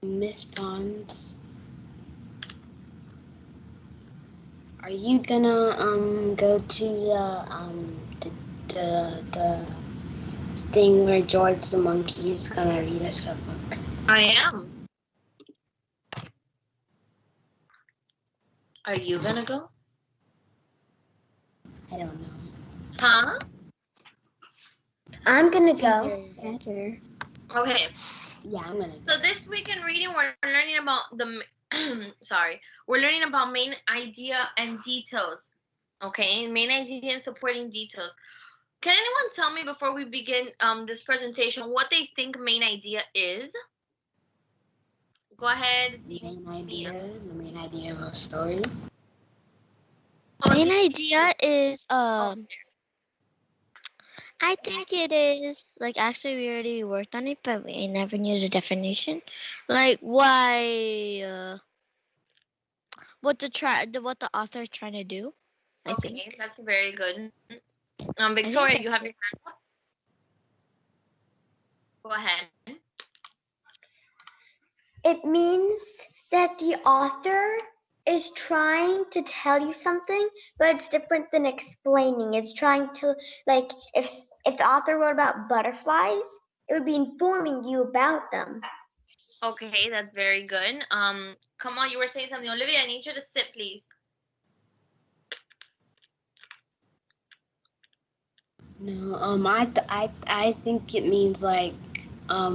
Miss Pons, are you gonna go to the thing where George the monkey is gonna read us a book? I am. Are you gonna go? I don't know. Huh? I'm gonna go. Better. Okay. Yeah, I'm gonna go. So this week in reading, we're learning about the we're learning about main idea and details. Okay, main idea and supporting details. Can anyone tell me before we begin this presentation what they think main idea is? Go ahead. The main idea of a story. Main idea is I think it is like actually we already worked on it, but we never knew the definition. Like why what the author is trying to do. I Okay, think. that's very good. Victoria, you have your hand up. Go ahead. It means that the author is trying to tell you something, but it's different than explaining. It's trying to, like, if the author wrote about butterflies, it would be informing you about them. Okay, that's very good. Come on, you were saying something. Olivia, I need you to sit, please. No, I think it means like a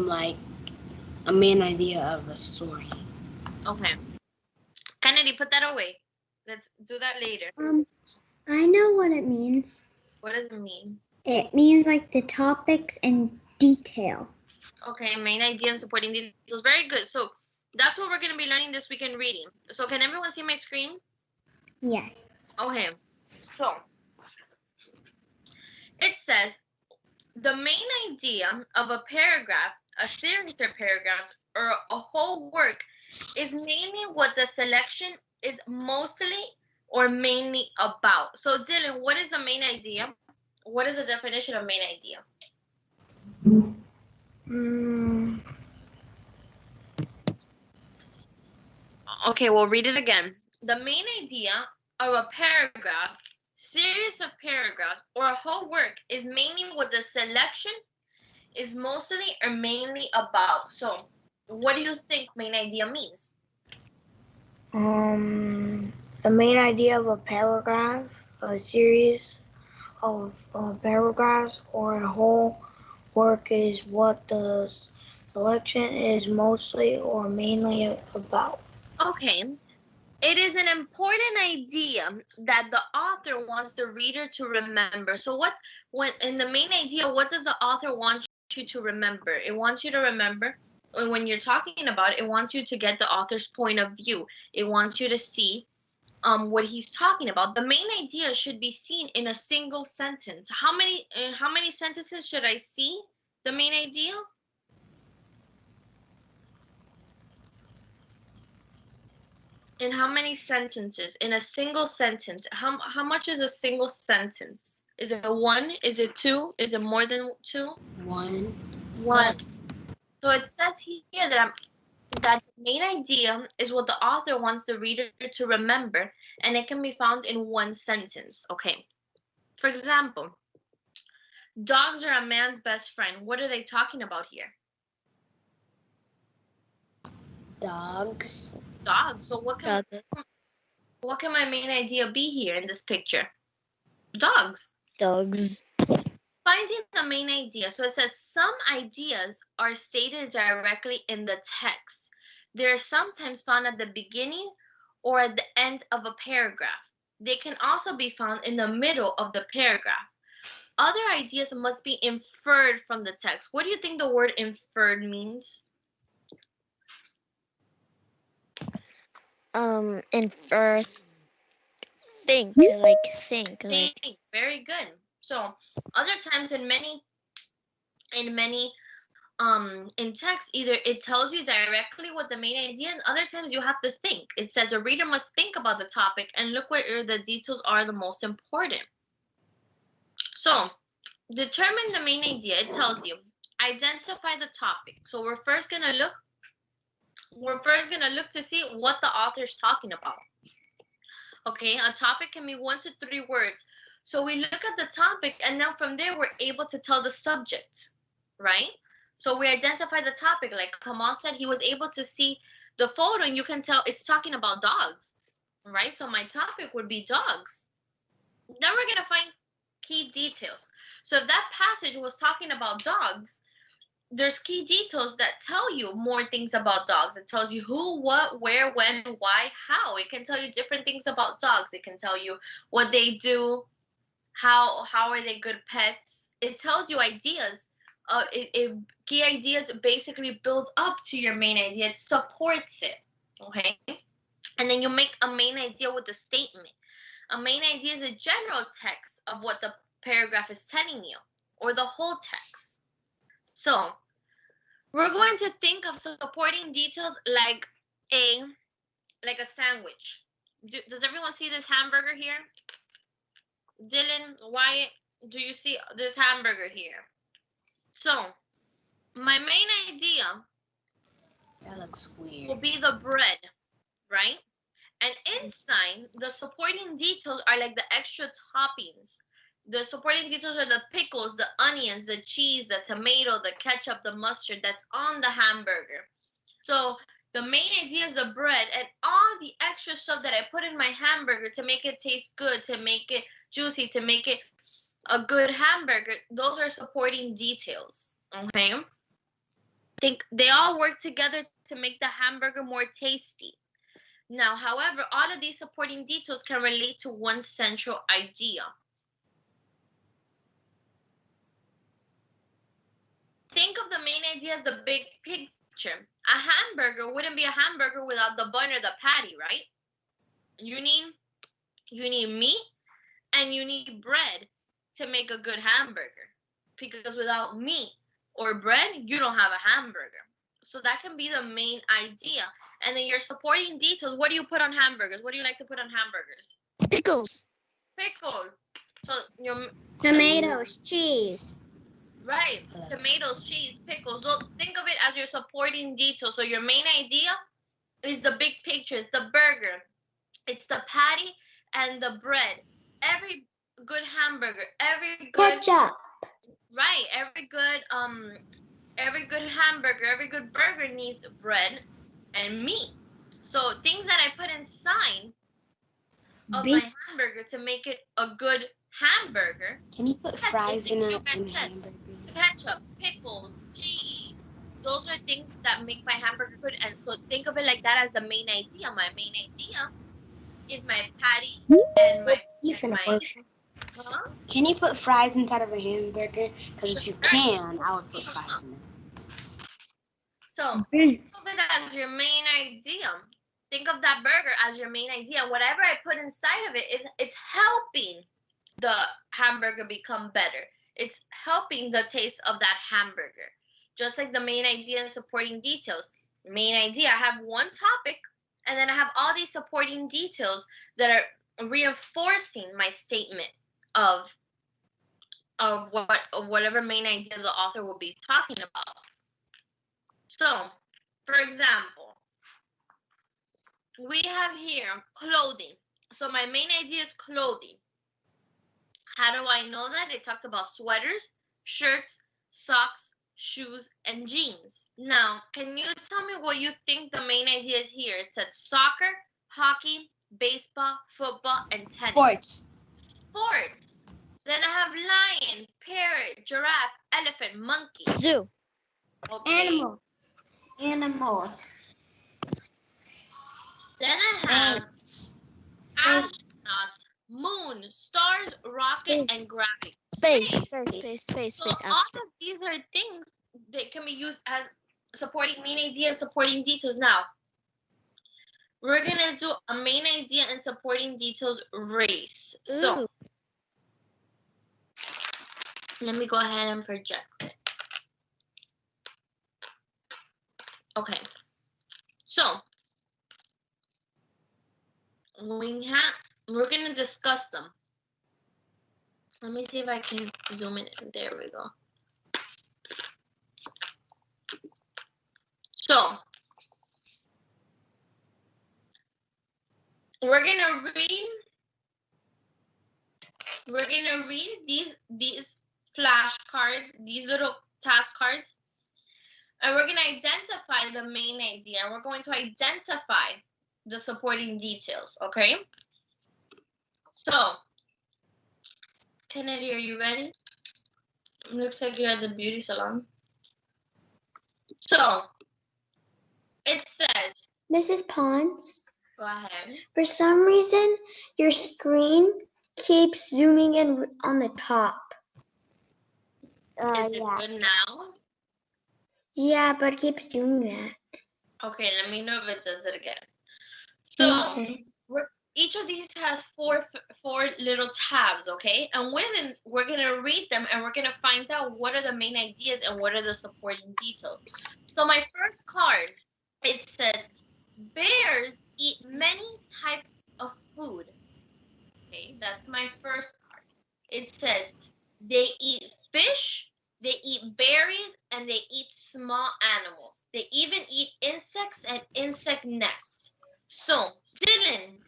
main idea of a story. Okay. Kennedy, put that away. Let's do that later. I know what it means. What does it mean? It means like the topics in detail. Okay, main idea and supporting details. Very good. So that's what we're going to be learning this week in reading. So can everyone see my screen? Yes. Okay. So it says the main idea of a paragraph, a series of paragraphs, or a whole work is mainly what the selection is mostly or mainly about. So Dylan, what is the main idea? What is the definition of main idea? Okay, we'll read it again. The main idea of a paragraph, series of paragraphs, or a whole work is mainly what the selection is mostly or mainly about. So, what do you think main idea means? The main idea of a paragraph, a series of paragraphs, or a whole work is what the selection is mostly or mainly about. Okay. It is an important idea that the author wants the reader to remember. So when in the main idea, what does the author want you to remember? It wants you to remember when you're talking about it, it wants you to get the author's point of view. It wants you to see what he's talking about. The main idea should be seen in a single sentence. How many sentences should I see the main idea? In how many sentences? In a single sentence. How much is a single sentence? Is it one? Is it two? Is it more than two? One. So it says here that the main idea is what the author wants the reader to remember, and it can be found in one sentence. Okay. For example, dogs are a man's best friend. What are they talking about here? Dogs. So what can my main idea be here in this picture? Dogs. Finding the main idea. So it says some ideas are stated directly in the text. They are sometimes found at the beginning or at the end of a paragraph. They can also be found in the middle of the paragraph. Other ideas must be inferred from the text. What do you think the word inferred means? Infer think. Very good. So other times in text, either it tells you directly what the main idea, and other times you have to think. It says a reader must think about the topic and look where the details are the most important. So determine the main idea. It tells you identify the topic. So we're first gonna look to see what the author's talking about. Okay, a topic can be 1 to 3 words. So we look at the topic, and now from there we're able to tell the subject, right? So we identify the topic. Like Kamal said, he was able to see the photo, and you can tell it's talking about dogs, right? So my topic would be dogs. Then we're gonna find key details. So if that passage was talking about dogs, there's key details that tell you more things about dogs. It tells you who, what, where, when, why, how. It can tell you different things about dogs. It can tell you what they do, how are they good pets. It tells you ideas. Key ideas basically build up to your main idea. It supports it, okay? And then you make a main idea with a statement. A main idea is a general text of what the paragraph is telling you, or the whole text. So we're going to think of supporting details like a sandwich. Does everyone see this hamburger here? Dylan, Wyatt, do you see this hamburger here? So my main idea, That looks weird. will be the bread, right? And inside, the supporting details are like the extra toppings. The supporting details are the pickles, the onions, the cheese, the tomato, the ketchup, the mustard that's on the hamburger. So the main idea is the bread and all the extra stuff that I put in my hamburger to make it taste good, to make it juicy, to make it a good hamburger. Those are supporting details, okay? Think they all work together to make the hamburger more tasty. Now, however, all of these supporting details can relate to one central idea. Think of the main idea as the big picture. A hamburger wouldn't be a hamburger without the bun or the patty, right? You need meat and you need bread to make a good hamburger. Because without meat or bread, you don't have a hamburger. So that can be the main idea. And then your supporting details, what do you put on hamburgers? What do you like to put on hamburgers? Pickles. Pickles. So your Tomatoes, cheese. right, tomatoes, cheese, pickles. So think of it as your supporting details. So your main idea is the big picture, it's the burger, it's the patty and the bread. Every good hamburger, every good Ketchup. right, every good hamburger, every good burger needs bread and meat. So things that I put inside of my hamburger to make it a good hamburger. Can you put fries in a said, hamburger? Ketchup, pickles, cheese. Those are things that make my hamburger good. And so think of it like that as the main idea. My main idea is my patty and my huh? Can you put fries inside of a hamburger? Because if you can, I would put fries in it. So think of it as your main idea. Think of that burger as your main idea. Whatever I put inside of it, it's helping the hamburger become better. It's helping the taste of that hamburger. Just like the main idea and supporting details. Main idea, I have one topic, and then I have all these supporting details that are reinforcing my statement of whatever main idea the author will be talking about. So, for example, we have here clothing. So my main idea is clothing. How do I know that? It talks about sweaters, shirts, socks, shoes, and jeans. Now, can you tell me what you think the main idea is here? It said soccer, hockey, baseball, football, and tennis. Sports. Then I have lion, parrot, giraffe, elephant, monkey. Zoo. Okay. Animals. Then I have astronauts, moon, stars, rocket, and gravity. Space. So all of these are things that can be used as supporting main idea and supporting details. Now, we're going to do a main idea and supporting details race. So, let me go ahead and project it. Okay. So, we're going to discuss them. Let me see if I can zoom in. There we go. So we're gonna read these flashcards, these little task cards, and we're gonna identify the main idea, and we're going to identify the supporting details, okay? So, Kennedy, are you ready? Looks like you're at the beauty salon. So, it says, Mrs. Pons, go ahead. for some reason, your screen keeps zooming in on the top. Is it good now? Yeah, but it keeps doing that. Okay, let me know if it does it again. So, Okay. each of these has four little tabs, okay? And within, we're gonna read them and we're gonna find out what are the main ideas and what are the supporting details. So my first card, it says, bears eat many types of food. Okay, that's my first card. It says, they eat fish, they eat berries, and they eat small animals. They even eat insects and insect nests. So, Dylan,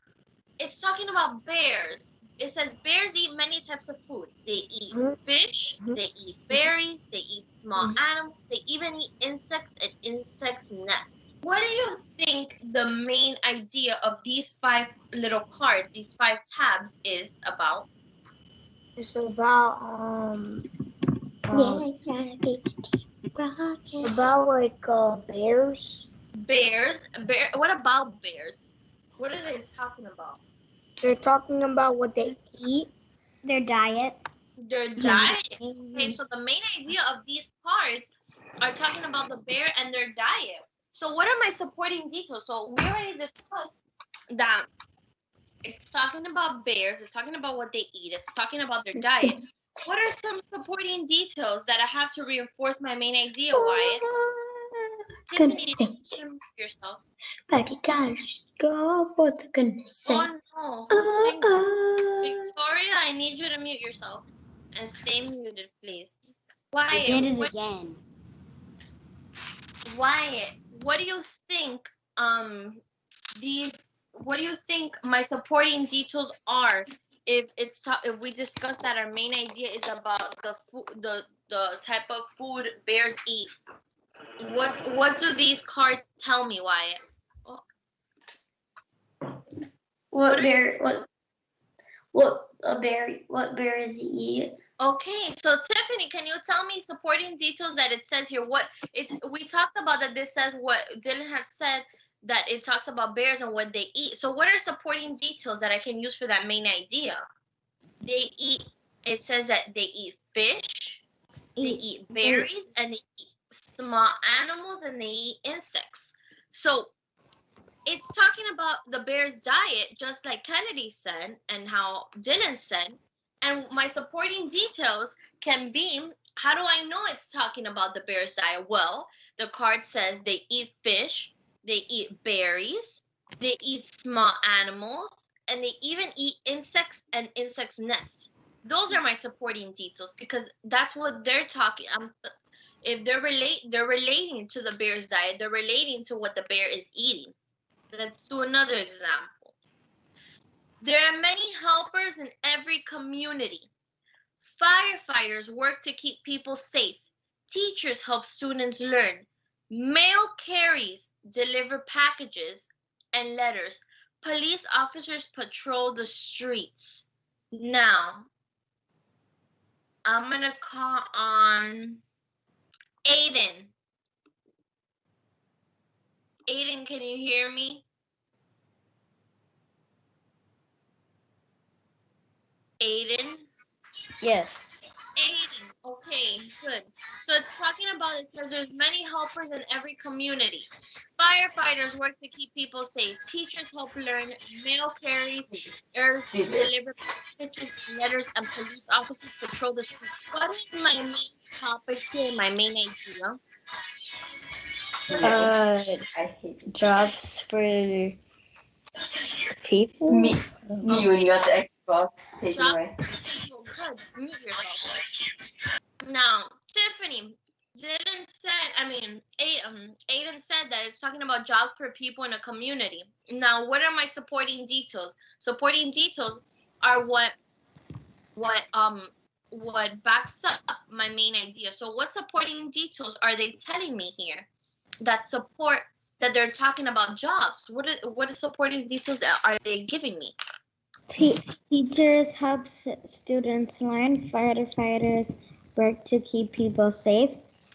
it's talking about bears. It says bears eat many types of food. They eat fish, they eat berries, they eat small animals, they even eat insects and insects' nests. What do you think the main idea of these 5 little cards, these 5 tabs, is about? It's about about like bears. Bears. What about bears? What are they talking about? They're talking about what they eat. Their diet. Their diet. Okay, so the main idea of these cards are talking about the bear and their diet. So what are my supporting details? So we already discussed that it's talking about bears, it's talking about what they eat, it's talking about their diet. What are some supporting details that I have to reinforce my main idea, Wyatt? Tiffany, did you mute yourself? Buddy, gosh, go for the goodness sake. Oh no, who's singing? Victoria, I need you to mute yourself and stay muted, please. I did it Wyatt, again. Wyatt, what do you think what do you think my supporting details are if we discuss that our main idea is about the type of food bears eat? What do these cards tell me, Wyatt? What bears eat? Okay, so Tiffany, can you tell me supporting details that it says here? We talked about that this says what Dylan had said, that it talks about bears and what they eat. So what are supporting details that I can use for that main idea? It says that they eat fish, they eat berries, and they eat small animals, and they eat insects. So it's talking about the bear's diet, just like Kennedy said and how Dylan said. And my supporting details can be, how do I know it's talking about the bear's diet? Well, the card says they eat fish, they eat berries, they eat small animals, and they even eat insects and insects' nests. Those are my supporting details because that's what they're talking. If they're relating to the bear's diet, they're relating to what the bear is eating. Let's do another example. There are many helpers in every community. Firefighters work to keep people safe. Teachers help students learn. Mail carriers deliver packages and letters. Police officers patrol the streets. Now, I'm going to call on Aiden. Aiden, can you hear me? Aiden? Yes. Aiden, okay, good. So it's talking about, it says there's many helpers in every community. Firefighters work to keep people safe. Teachers help learn. Mail carriers deliver packages, letters, and police officers patrol the street. What is my main topic here, my main idea? Jobs for people. Me when you got the Xbox taken away. Good. Mute yourself. Now, Tiffany, Dylan said, Aiden said that it's talking about jobs for people in a community. Now, what are my supporting details? Supporting details are what backs up my main idea. So what supporting details are they telling me here that support that they're talking about jobs? What supporting details are they giving me? Teachers help students learn. Firefighters work to keep people safe.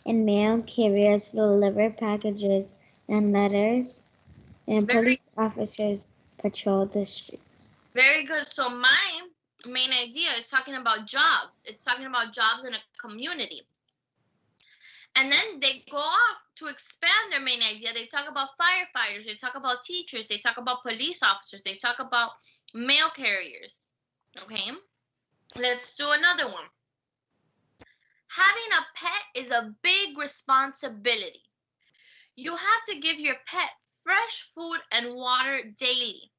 And mail carriers deliver packages and letters. And police officers patrol the streets. Very good. So my main idea is talking about jobs. It's talking about jobs in a community. And then they go off to expand their main idea. They talk about firefighters, they talk about teachers, they talk about police officers, they talk about mail carriers. Okay, let's do another one. Having a pet is a big responsibility. You have to give your pet fresh food and water daily.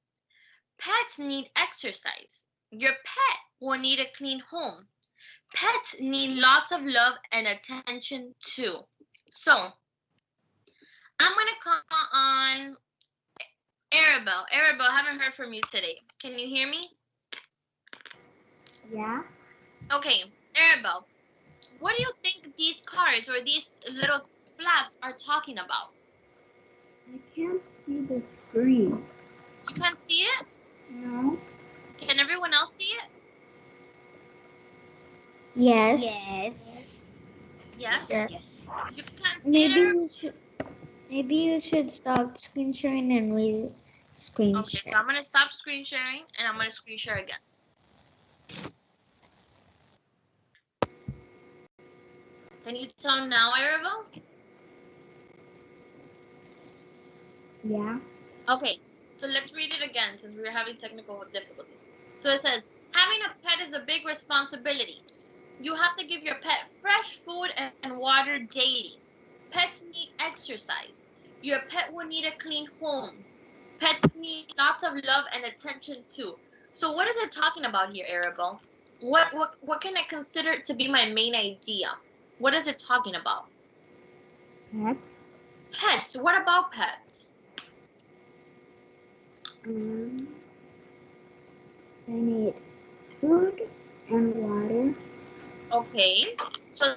Pets need exercise. Your pet will need a clean home. Pets need lots of love and attention too. So, I'm going to call on Arabelle. Arabelle, I haven't heard from you today. Can you hear me? Yeah. Okay, Arabelle, what do you think these cards or these little flaps are talking about? I can't see the screen. You can't see it? No. Can everyone else see it? Yes. Yes. Yes? Yes. You can't see it? Maybe you should stop screen sharing and screen Okay, share. so I'm going to stop screen sharing and I'm going to screen share again. Can you tell now, Arabelle? Yeah. Okay, so let's read it again since we were having technical difficulties. So it says, having a pet is a big responsibility. You have to give your pet fresh food and water daily. Pets need exercise. Your pet will need a clean home. Pets need lots of love and attention too. So what is it talking about here, Arabelle? What can I consider to be my main idea? What is it talking about? Pets. Pets. What about pets? They need food and water. Okay. So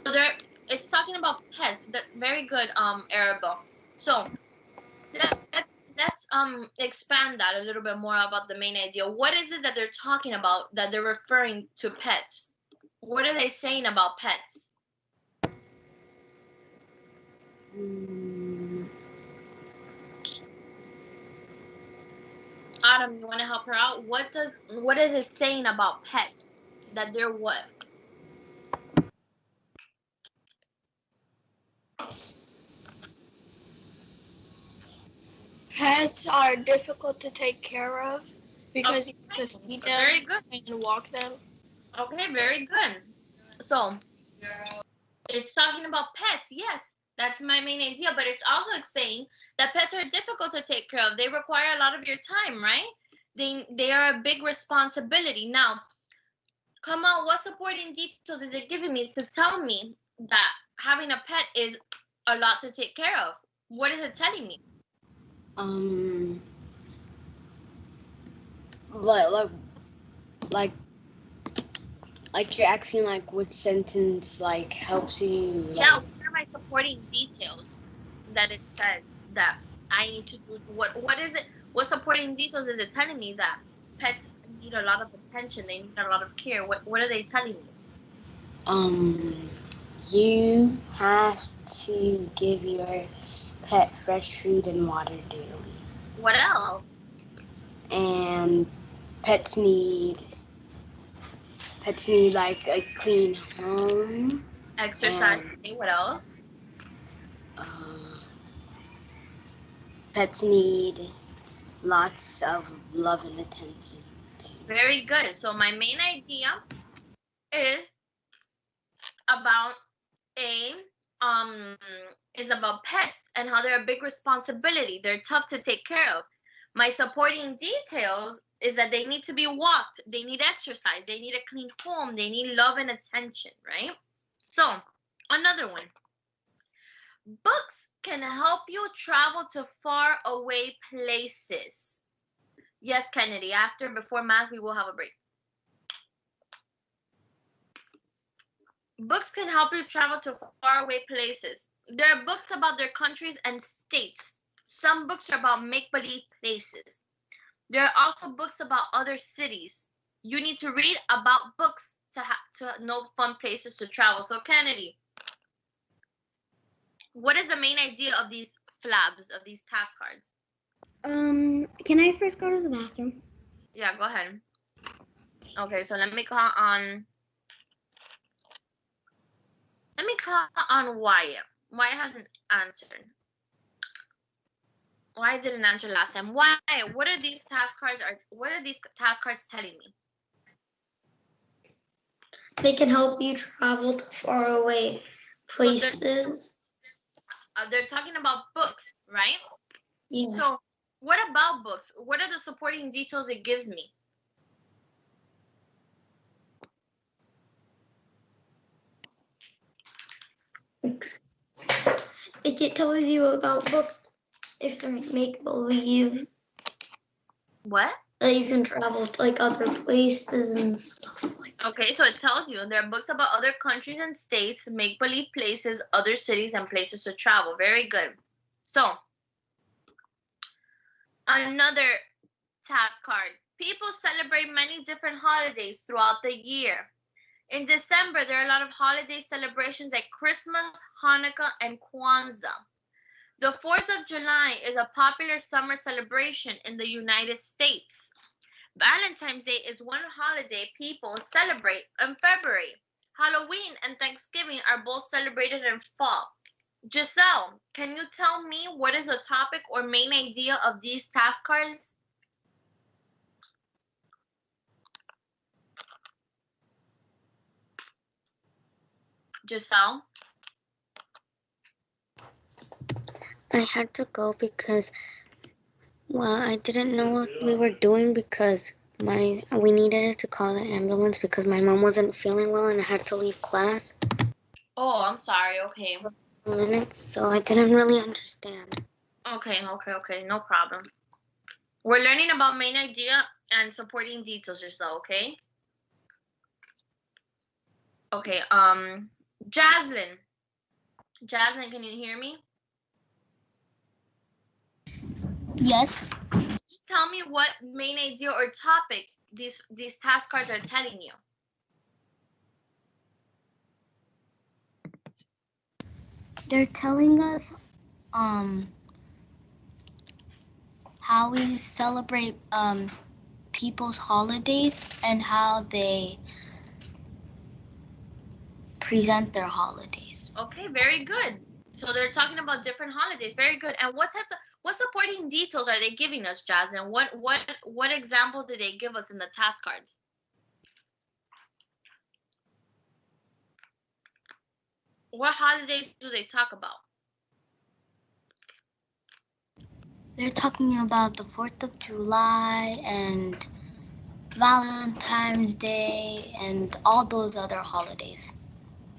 it's talking about pets. Very good, Arabelle. So let's expand that a little bit more about the main idea. What is it that they're talking about that they're referring to pets? What are they saying about pets? Autumn, you want to help her out? What is it saying about pets? That they're what? Pets are difficult to take care of because you have to feed them Very good. and walk them. Okay, very good. So it's talking about pets. Yes, that's my main idea. But it's also saying that pets are difficult to take care of. They require a lot of your time, right? They are a big responsibility. Now, come on, what supporting details is it giving me to tell me that having a pet is a lot to take care of? What is it telling me? Like you're asking like which sentence like helps you. Yeah, what are my supporting details that it says that I need to do? What is it? What supporting details is it telling me that pets need a lot of attention? They need a lot of care. What are they telling me? You have to give your pet fresh food and water daily. What else? And pets need like a clean home. Exercise. Okay, what else? Pets need lots of love and attention too. Very good. So my main idea is about pets and how they're a big responsibility. They're tough to take care of. My supporting details is that they need to be walked, they need exercise, they need a clean home, they need love and attention, right? So another one. Books can help you travel to far away places. Yes, Kennedy, before math, we will have a break. Books can help you travel to far away places. There are books about their countries and states. Some books are about make-believe places. There are also books about other cities. You need to read about books to know fun places to travel. So, Kennedy, what is the main idea of these flabs, of these task cards? Can I first go to the bathroom? Yeah, go ahead. Okay, so let me call on Wyatt. Wyatt hasn't answered. Wyatt didn't answer last time. Wyatt, what are these task cards telling me? They can help you travel to far away places. They're talking about books, right? Yeah. So what about books? What are the supporting details it gives me? It tells you about books if they're make believe. What? That you can travel to like other places and stuff like that. Okay, so it tells you there are books about other countries and states, make-believe places, other cities, and places to travel. Very good. So another task card. People celebrate many different holidays throughout the year. In December, there are a lot of holiday celebrations like Christmas, Hanukkah, and Kwanzaa. The 4th of July is a popular summer celebration in the United States. Valentine's Day is one holiday people celebrate in February. Halloween and Thanksgiving are both celebrated in fall. Giselle, can you tell me what is the topic or main idea of these task cards? Giselle? I had to go because, well, I didn't know what we were doing because we needed to call the ambulance because my mom wasn't feeling well and I had to leave class. Oh, I'm sorry. Okay. Minutes, so I didn't really understand. Okay, no problem. We're learning about main idea and supporting details, Giselle, okay? Okay, Jaslyn. Jaslyn, can you hear me? Yes. Tell me what main idea or topic these task cards are telling you. They're telling us how we celebrate people's holidays and how they present their holidays. Okay, very good. So they're talking about different holidays. Very good. And what supporting details are they giving us, Jaslyn? What examples did they give us in the task cards? What holidays do they talk about? They're talking about the 4th of July and Valentine's Day and all those other holidays.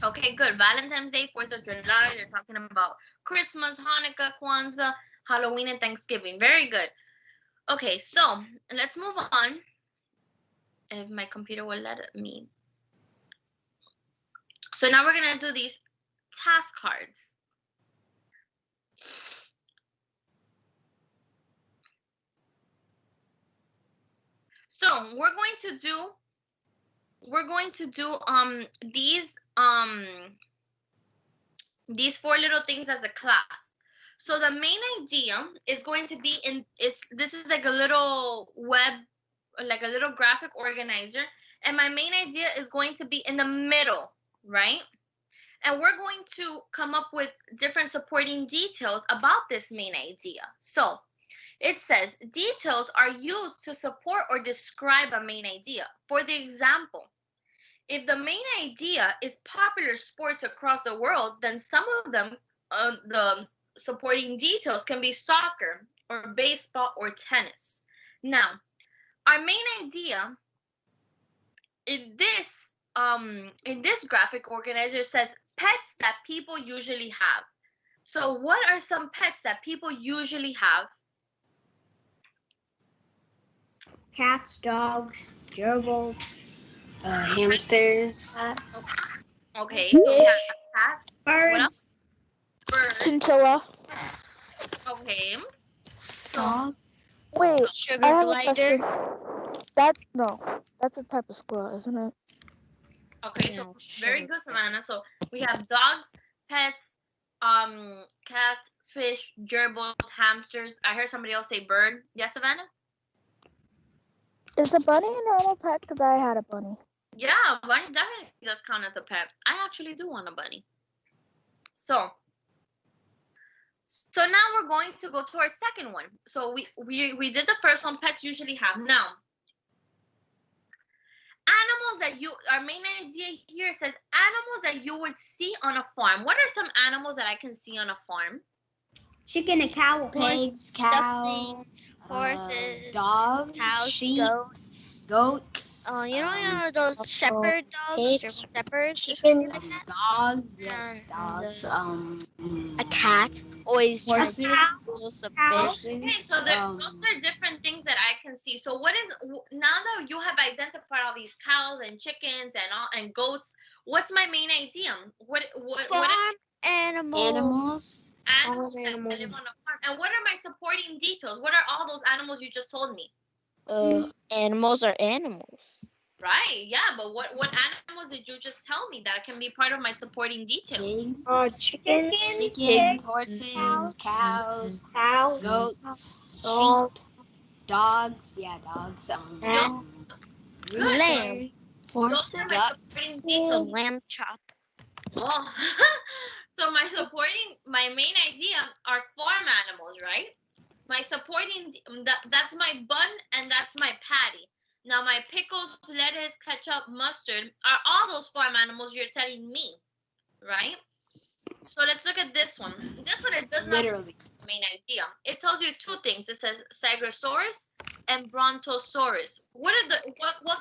Okay, good. Valentine's Day, 4th of July. They're talking about Christmas, Hanukkah, Kwanzaa, Halloween, and Thanksgiving. Very good. Okay, so let's move on. If my computer will let me. So now we're going to do these task cards. So we're going to do these 4 little things as a class. So the main idea is going to be this is like a little like a little graphic organizer, and my main idea is going to be in the middle, right? And we're going to come up with different supporting details about this main idea. So it says details are used to support or describe a main idea. For the example, if the main idea is popular sports across the world, then some of them, the supporting details can be soccer or baseball or tennis. Now, our main idea in this graphic organizer says pets that people usually have. So what are some pets that people usually have? Cats, dogs, gerbils, Hamsters. Okay, so we have cats. What else? birds, Birds. Chinchilla. Okay. So, Dogs. Wait, Sugar I have a glider. question. That's a type of squirrel, isn't it? okay, so No, very sugar good, Savannah. So we have dogs, pets, cats, fish, gerbils, hamsters. I heard somebody else say bird. Yes, Savannah? Is a bunny an animal pet? Because I had a bunny. Yeah, bunny definitely does count as a pet. I actually do want a bunny. So now we're going to go to our second one. So we did the first one. Pets usually have. Now, animals that our main idea here says animals that you would see on a farm. What are some animals that I can see on a farm? chicken, a cow, Pigs, cows, Ducklings, horses, dogs, cows, sheep, goats. goats. You know those shepherd dogs, pigs, shepherds, chickens, Dogs, yes, and dogs. a cat. Always trying Horses. to steal some fish. Okay, so those are different things that I can see. So what is, now that you have identified all these cows and chickens and goats, what's my main idea? What Farm is animals. animals that live on a farm? And what are my supporting details? What are all those animals you just told me? Animals are animals. Right, yeah, but what animals did you just tell me that can be part of my supporting details? chickens, Chickens, horses, cows, goats, dogs, sheep, dogs. Yeah, dogs. Good. Lamb. Those are my supporting details. Lamb chop. Oh, so my main idea are farm animals, right? My supporting, that's my bun and that's my patty. Now my pickles, lettuce, ketchup, mustard are all those farm animals you're telling me, right? So let's look at this one. This one, it does not Literally. main idea. It tells you two things. It says Sagrosaurus and Brontosaurus. What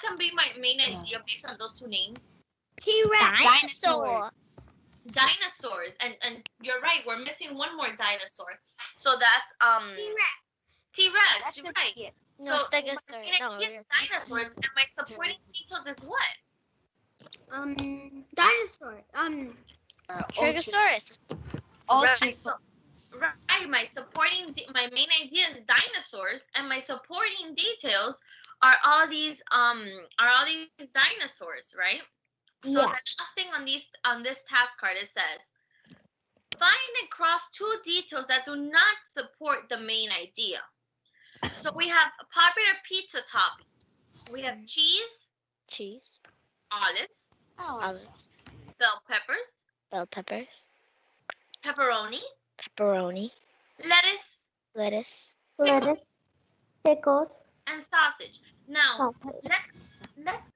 can be my main idea based on those two names? T-Rex, Dinosaur. Dinosaurs. And you're right, we're missing one more dinosaur. So that's T-Rex, you're right. No, So Stegosaurus. my main idea is dinosaurs, and my supporting details is what? dinosaur, Trigosaurus. Right, my main idea is dinosaurs, and my supporting details are all these dinosaurs, right? So the last thing on this task card, it says find and cross two details that do not support the main idea. So we have popular pizza toppings. We have cheese, olives, bell peppers, pepperoni, lettuce, pickles, and sausage. Now,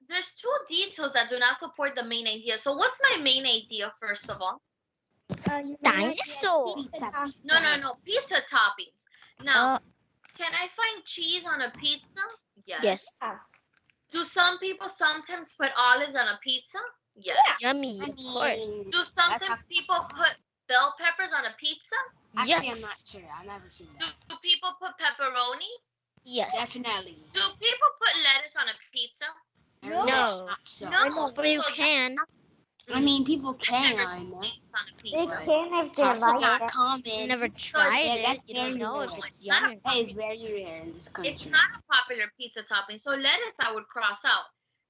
there's two details that do not support the main idea. So what's my main idea, first of all? Dinosaur. No, pizza toppings. Now, can I find cheese on a pizza? Yes. Do some people sometimes put olives on a pizza? Yes. Yummy, of course. Do sometimes people put bell peppers on a pizza? Actually, Yes. I'm not sure. I've never seen that. Do people put pepperoni? Yes. Definitely. Do people put lettuce on a pizza? No. Not so. No. But you So can. I mean, people I've never can. seen lettuce on a they pizza. can if they It's like not it. common. You never tried yeah, it. that's You don't very know rare. if it's Not a yummy. That is very rare in this country. It's not a popular pizza topping. So lettuce I would cross out.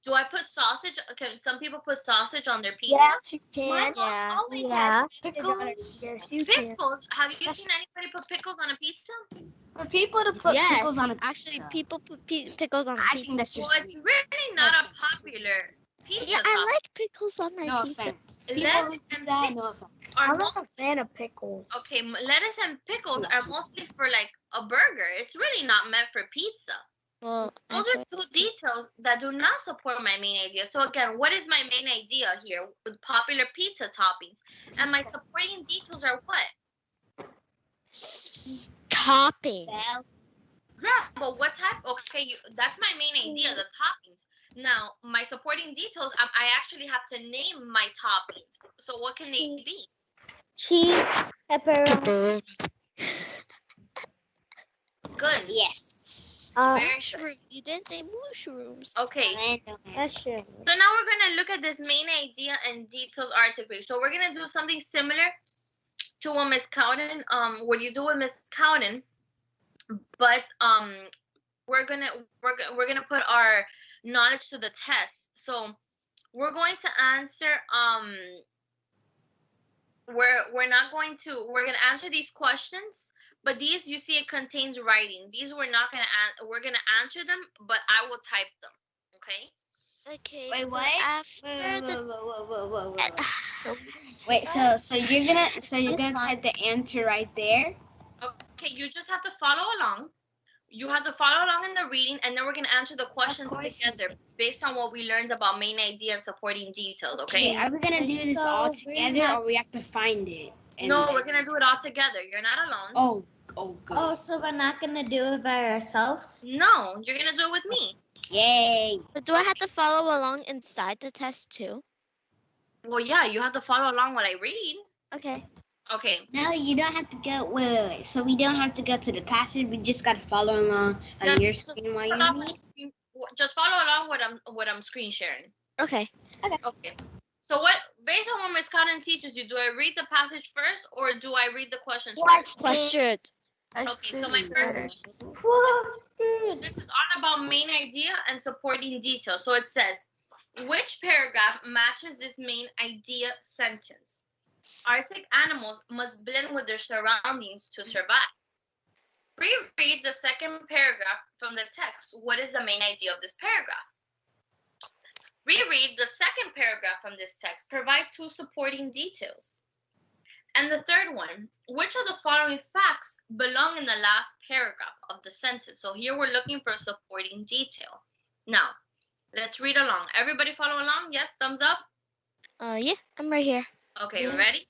Do I put sausage? Can some people put sausage on their pizza? Yes, you can. Yeah. Always has Pickles? Yes, you can. Pickles? Have you seen anybody put pickles on a pizza? For people to put Yes. pickles on a Actually, pizza. people put pickles on I pizza. think that's Well, just it's weird. really not a popular pizza Yeah, I topping. like pickles on my No pizza. offense. People Lettuce do and that, pickles no offense. are I'm not a fan of pickles. okay, lettuce and pickles are mostly for like a burger. It's really not meant for pizza. Well, Those are two details that do not support my main idea. So again, what is my main idea here with popular pizza toppings? And my supporting details are what? topping. Yeah, but what type? Okay, that's my main idea, the toppings. Now, my supporting details, I actually have to name my toppings. So what can they be? cheese, Pepperoni. Good. Yes. Mushrooms. You didn't say mushrooms. Okay. Mushroom. So now we're gonna look at this main idea and details article. So we're gonna do something similar to what Miss Cowden, what you do with Miss Cowden, but we're gonna put our knowledge to the test. So we're going to answer we're gonna answer these questions, but these, you see, it contains writing. These we're gonna answer them, but I will type them. Okay. Okay. Wait, so what? After Wait, so you're gonna type the answer right there? Okay, you just have to follow along. You have to follow along in the reading, and then we're gonna answer the questions together based on what we learned about main idea and supporting details. Okay. Are we gonna do this all together, or we have to find it? No, we're gonna do it all together. You're not alone. Oh, good. Oh, so we're not gonna do it by ourselves? No, you're gonna do it with me. Yay! But do I have to follow along inside the test too? Well, yeah, you have to follow along while I read. Okay. Okay. No, you don't have to go. Wait. So we don't have to go to the passage. We just gotta follow along on your screen while you read. Just follow along what I'm screen sharing. Okay. Okay. So based on what Miss Cotton teaches you, do I read the passage first or do I read the questions first? Questions. Okay, so my first this is all about main idea and supporting details. So it says, which paragraph matches this main idea sentence? Arctic animals must blend with their surroundings to survive. Reread the second paragraph from the text. What is the main idea of this paragraph? Reread the second paragraph from this text. Provide two supporting details. And the third one, which of the following facts belong in the last paragraph of the sentence? So here we're looking for a supporting detail. Now, let's read along. Everybody follow along? Yes, thumbs up? Yeah, I'm right here. Okay, ready?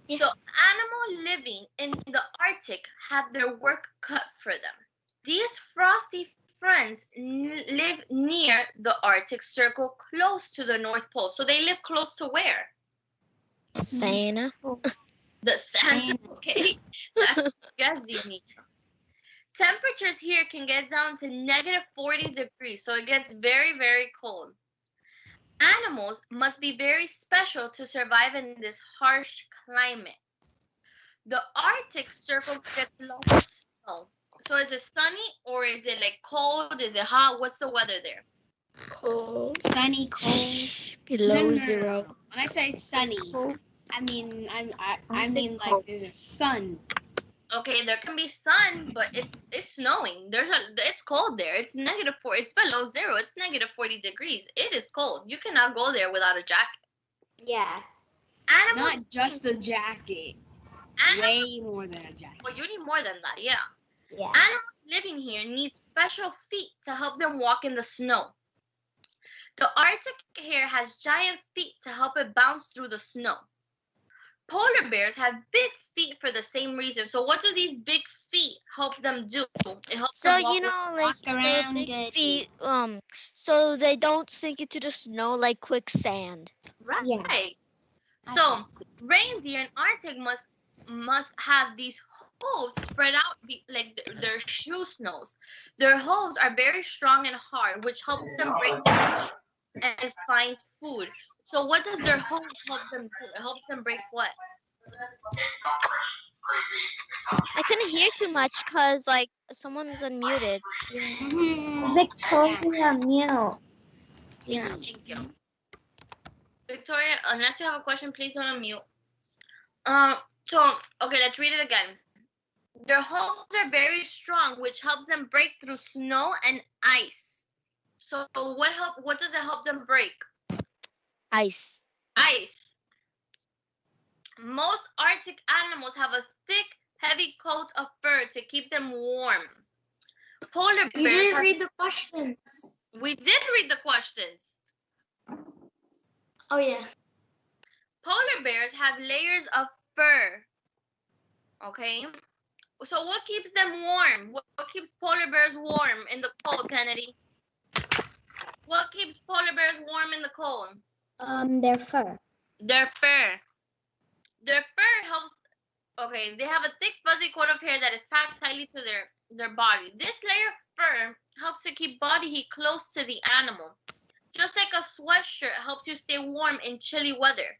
Yeah. So animals living in the Arctic have their work cut for them. These frosty friends live near the Arctic Circle, close to the North Pole. So they live close to where? Santa. The Santa, okay. Guessing. Temperatures here can get down to -40 degrees, so it gets very, very cold. Animals must be very special to survive in this harsh climate. The Arctic Circle gets lots of snow. So is it sunny or is it like cold? Is it hot? What's the weather there? Cold. Sunny, cold. Below zero. When I say sunny, I mean like there's a sun. Okay, there can be sun, but it's snowing. It's cold there. It's -4. It's below zero. It's -40 degrees. It is cold. You cannot go there without a jacket. Yeah. Animals, Not just a jacket. Way more than a jacket. well, you need more than that, yeah. Yeah. Animals living here need special feet to help them walk in the snow. The Arctic here has giant feet to help it bounce through the snow. Polar bears have big feet for the same reason. So what do these big feet help them do? It helps So them walk like around the big good. feet, so they don't sink into the snow like quicksand. right. Yeah. So reindeer in Arctic must have these hooves spread out like their shoe snows. Their hooves are very strong and hard, which helps them break and find food. So what does their hooves help them do? It helps them break what? I couldn't hear too much because like someone was unmuted. Victoria, mute. Yeah. Thank you. Victoria, unless you have a question, please don't unmute. So, okay, let's read it again. Their hooves are very strong, which helps them break through snow and ice. So what does it help them break? Ice. Ice. Most Arctic animals have a thick, heavy coat of fur to keep them warm. Polar bears. You didn't read the questions. We did read the questions. Oh, yeah. Polar bears have layers of fur. Okay. So what keeps them warm? What keeps polar bears warm in the cold, Kennedy? What keeps polar bears warm in the cold? Their fur. Their fur. Their fur helps. Okay, they have a thick fuzzy coat of hair that is packed tightly to their body. This layer of fur helps to keep body heat close to the animal. Just like a sweatshirt helps you stay warm in chilly weather.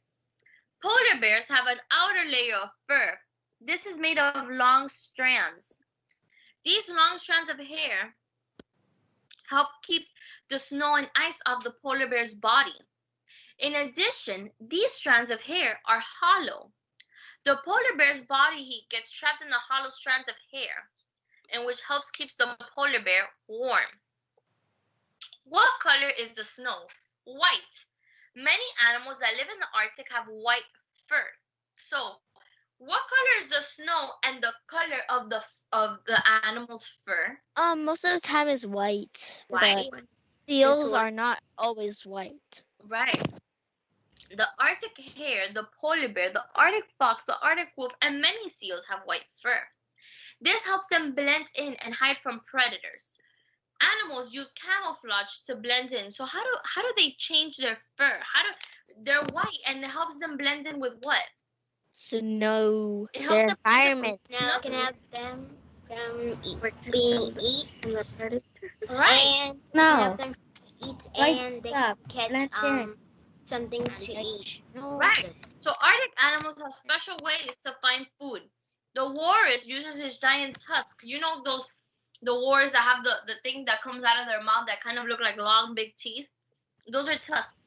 Polar bears have an outer layer of fur. This is made of long strands. These long strands of hair help keep the snow and ice off the polar bear's body. In addition, these strands of hair are hollow. The polar bear's body heat gets trapped in the hollow strands of hair, and which helps keeps the polar bear warm. What color is the snow? White. Many animals that live in the Arctic have white fur. So, what color is the snow and the color of the animal's fur? Most of the time is white. White. But seals are not always white. Right. The Arctic hare, the polar bear, the Arctic fox, the Arctic wolf, and many seals have white fur. This helps them blend in and hide from predators. Animals use camouflage to blend in. So how do they change their fur? They're white and it helps them blend in with what? Snow. It Their helps them blend in environment. with Now snow. I can have them being eats Right. and No. have them eat White and they stuff. catch Blend in. something to eat. Right. So Arctic animals have special ways to find food. The walrus uses his giant tusk. You know the walrus that have the thing that comes out of their mouth that kind of look like long big teeth? Those are tusks.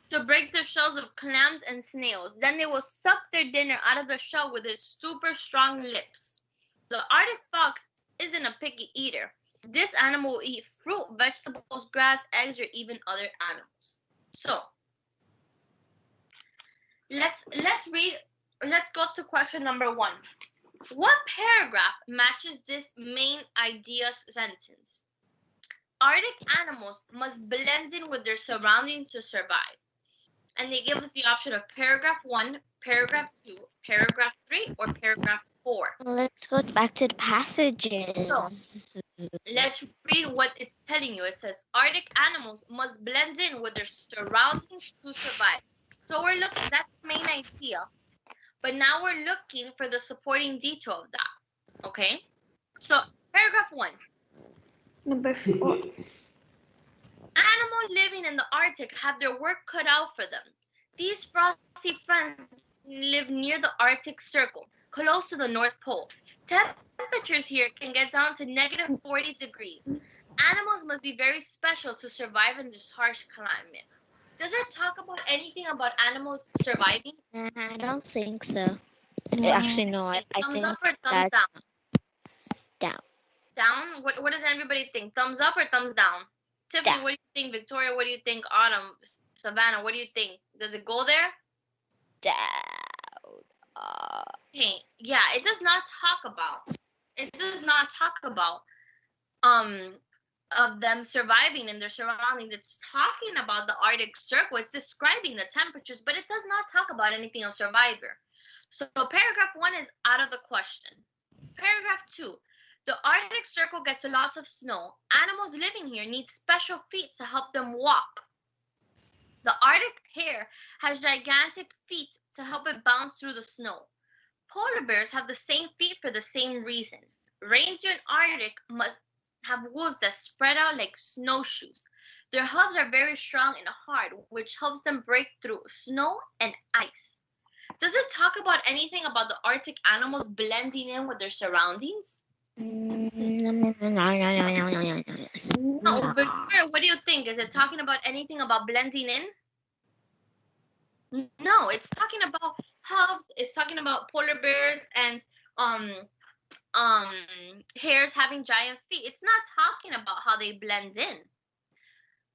To break the shells of clams and snails. Then they will suck their dinner out of the shell with its super strong lips. The Arctic fox isn't a picky eater. This animal will eat fruit, vegetables, grass, eggs, or even other animals. So let's go to question number 1. What paragraph matches this main idea sentence? Arctic animals must blend in with their surroundings to survive. And they give us the option of paragraph 1, paragraph 2, paragraph 3, or paragraph 4. Let's go back to the passages. So, let's read what it's telling you. It says, Arctic animals must blend in with their surroundings to survive. So we're looking, that's the main idea. But now we're looking for the supporting detail of that. Okay? So, paragraph 1. Number 4. Animals living in the Arctic have their work cut out for them. These frosty friends live near the Arctic Circle, close to the North Pole. Temperatures here can get down to negative 40 degrees. Animals must be very special to survive in this harsh climate. Does it talk about anything about animals surviving? I don't think so. Actually, no. I Thumbs think up or thumbs that's down? down. Down? What does everybody think? Thumbs up or thumbs down? Tiffany, Down. what do you think? Victoria, what do you think? Autumn, Savannah, what do you think? Does it go there? Down. Hey, yeah, it does not talk about. It does not talk about of them surviving in their surroundings. It's talking about the Arctic Circle. It's describing the temperatures, but it does not talk about anything of survivor. So paragraph 1 is out of the question. Paragraph 2. The Arctic Circle gets lots of snow. Animals living here need special feet to help them walk. The Arctic hare has gigantic feet to help it bounce through the snow. Polar bears have the same feet for the same reason. Reindeer in Arctic must have hooves that spread out like snowshoes. Their hooves are very strong and hard, which helps them break through snow and ice. Does it talk about anything about the Arctic animals blending in with their surroundings? No, Victoria, what do you think? Is it talking about anything about blending in? No, it's talking about hooves. It's talking about polar bears and hares having giant feet. It's not talking about how they blend in.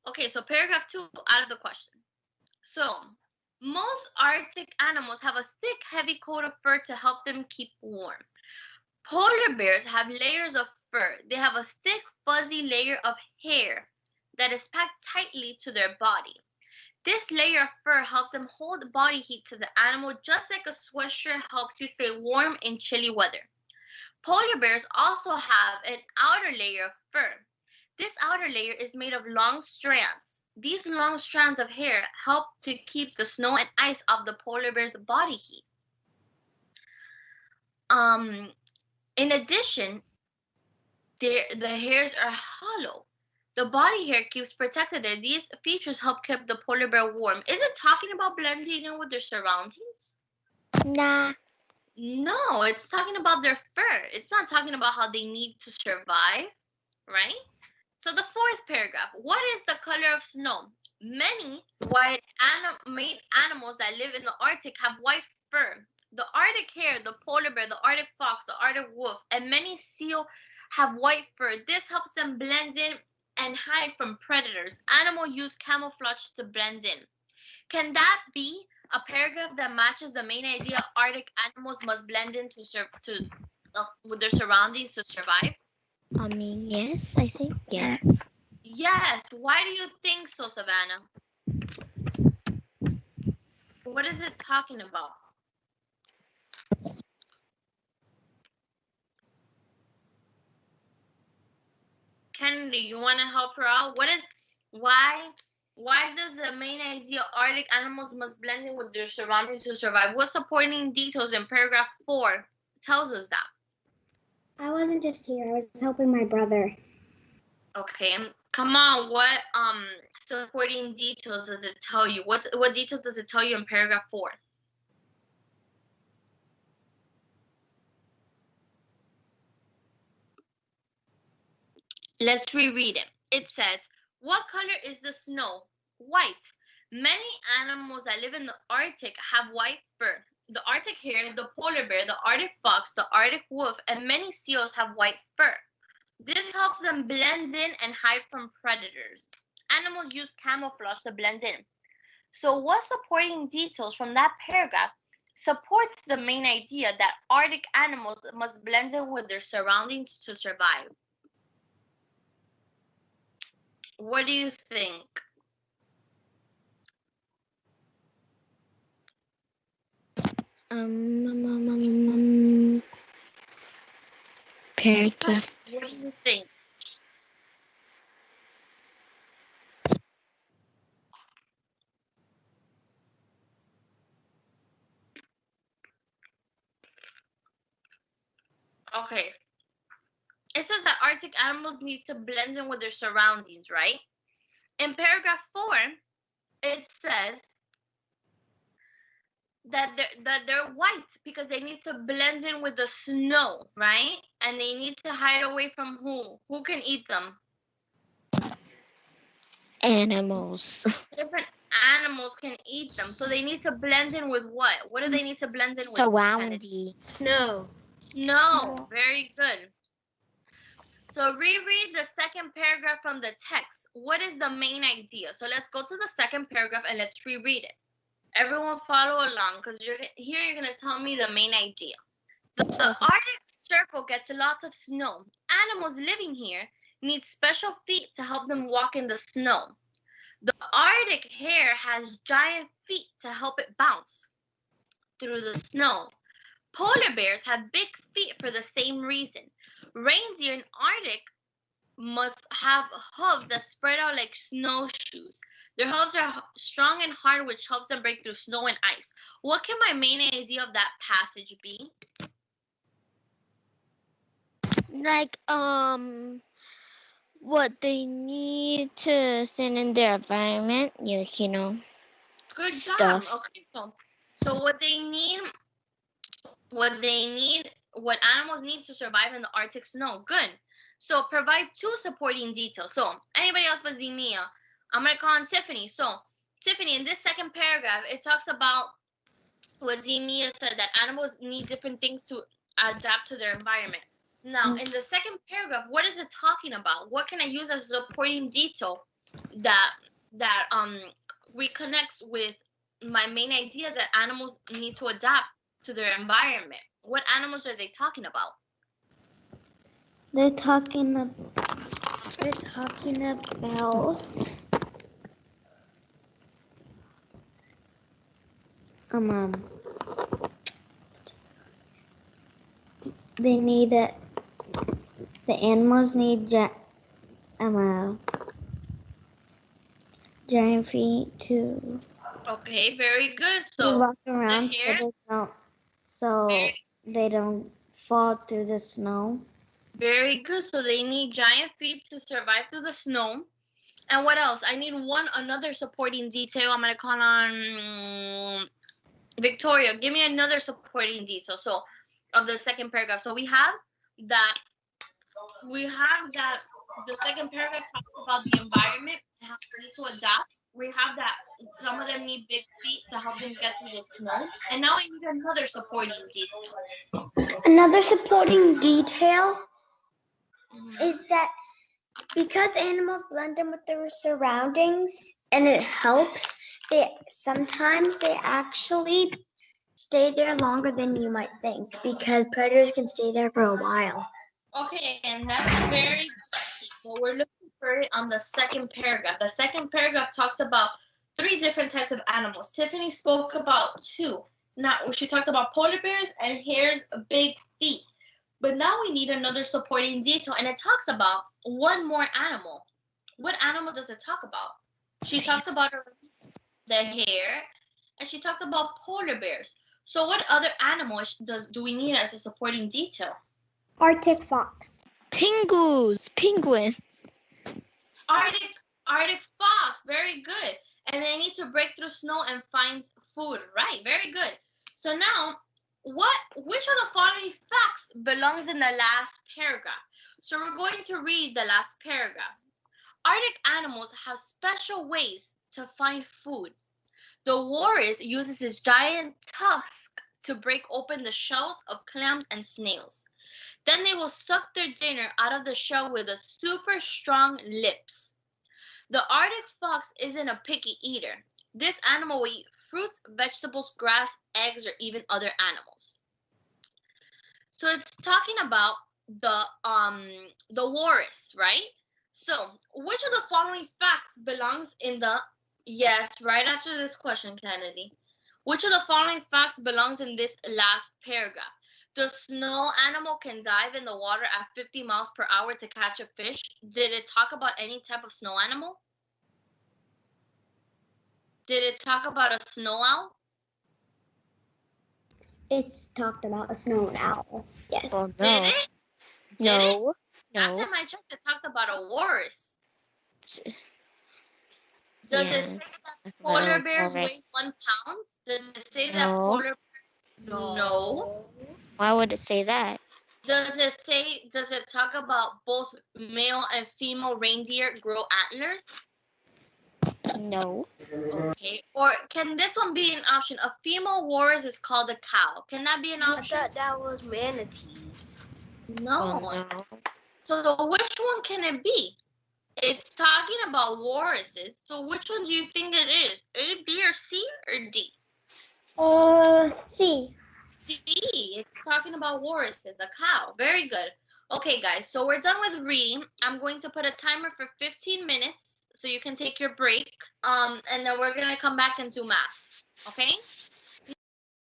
Okay, so paragraph 2 out of the question. So, most Arctic animals have a thick, heavy coat of fur to help them keep warm. Polar bears have layers of fur. They have a thick, fuzzy layer of hair that is packed tightly to their body. This layer of fur helps them hold body heat to the animal, just like a sweatshirt helps you stay warm in chilly weather. Polar bears also have an outer layer of fur. This outer layer is made of long strands. These long strands of hair help to keep the snow and ice off the polar bear's body heat. In addition, the hairs are hollow. The body hair keeps protected there. These features help keep the polar bear warm. Is it talking about blending in with their surroundings? Nah. No, it's talking about their fur. It's not talking about how they need to survive, right? So the fourth paragraph, what is the color of snow? Many white animals that live in the Arctic have white fur. The Arctic hare, the polar bear, the Arctic fox, the Arctic wolf, and many seal have white fur. This helps them blend in and hide from predators. Animals use camouflage to blend in. Can that be a paragraph that matches the main idea Arctic animals must blend in with their surroundings to survive? Yes, I think yes. Yes. Why do you think so, Savannah? What is it talking about? Kennedy, you want to help her out? Why does the main idea Arctic animals must blend in with their surroundings to survive? What supporting details in paragraph 4 tells us that? I wasn't just here. I was helping my brother. Okay, come on. What supporting details does it tell you? What details does it tell you in paragraph 4? Let's reread it. It says, what color is the snow? White. Many animals that live in the Arctic have white fur. The Arctic hare, the polar bear, the Arctic fox, the Arctic wolf, and many seals have white fur. This helps them blend in and hide from predators. Animals use camouflage to blend in. So what supporting details from that paragraph supports the main idea that Arctic animals must blend in with their surroundings to survive? What do you think? Paragraph. What do you think? Okay. It says that Arctic animals need to blend in with their surroundings, right? In paragraph 4, it says that they're white because they need to blend in with the snow, right? And they need to hide away from who? Who can eat them? Animals. Different animals can eat them. So they need to blend in with what? What do they need to blend in with? Surrounding. Snow. Snow. Very good. So reread the second paragraph from the text. What is the main idea? So let's go to the second paragraph and let's reread it. Everyone follow along because you're going to tell me the main idea. The Arctic Circle gets lots of snow. Animals living here need special feet to help them walk in the snow. The Arctic hare has giant feet to help it bounce through the snow. Polar bears have big feet for the same reason. Reindeer in Arctic must have hooves that spread out like snowshoes. Their hooves are strong and hard, which helps them break through snow and ice. What can my main idea of that passage be? Like, what they need to stand in their environment, you know. Good Stuff. job. Okay, so what animals need to survive in the Arctic snow. Good. So provide 2 supporting details. So anybody else but Zemia? I'm gonna call on Tiffany. So Tiffany, in this second paragraph, it talks about what Zemia said, that animals need different things to adapt to their environment. Now, in the second paragraph, what is it talking about? What can I use as a supporting detail that reconnects with my main idea that animals need to adapt to their environment? What animals are they talking about? They're talking about they need it. The animals need giant feet to Okay, very good. So walk around the hare, so they don't. So they don't fall through the snow. Very good. So they need giant feet to survive through the snow. And what else? I need another supporting detail. I'm gonna call on Victoria. Give me another supporting detail. So of the second paragraph. So we have that the second paragraph talks about the environment and how they need to adapt. We have that some of them need big feet to help them get through the snow. And now I need another supporting detail. Another supporting detail is that because animals blend in with their surroundings and it helps, sometimes they actually stay there longer than you might think because predators can stay there for a while. Okay, and that's very well, we're looking for it on the second paragraph. The second paragraph talks about 3 different types of animals. Tiffany spoke about 2. Now she talked about polar bears and hares, big feet. But now we need another supporting detail, and it talks about one more animal. What animal does it talk about? She talked about the hare, and she talked about polar bears. So what other animal do we need as a supporting detail? Arctic fox. Penguin. Arctic fox, very good. And they need to break through snow and find food, right? Very good. So now, which of the following facts belongs in the last paragraph? So we're going to read the last paragraph. Arctic animals have special ways to find food. The walrus uses his giant tusk to break open the shells of clams and snails. Then they will suck their dinner out of the shell with a super strong lips. The Arctic fox isn't a picky eater. This animal will eat fruits, vegetables, grass, eggs, or even other animals. So it's talking about the walrus, right? So which of the following facts belongs in the yes, right after this question, Kennedy? Which of the following facts belongs in this last paragraph? The snow animal can dive in the water at 50 miles per hour to catch a fish. Did it talk about any type of snow animal? Did it talk about a snow owl? It's talked about a snow owl. Yes. Well, no. Did it? No. Last time I checked, it talked about a walrus. Does it say that polar bears weigh 1 pound? Does it say that polar bears? No. Why would it say that? Does it talk about both male and female reindeer grow antlers? No. Okay. Or can this one be an option? A female walrus is called a cow. Can that be an option? I thought that was manatees. No. No. So which one can it be? It's talking about walruses. So which one do you think it is? A, B, or C, or D? C. D. It's talking about walruses, a cow. Very good. Okay, guys. So we're done with reading. I'm going to put a timer for 15 minutes so you can take your break. And then we're gonna come back and do math. Okay?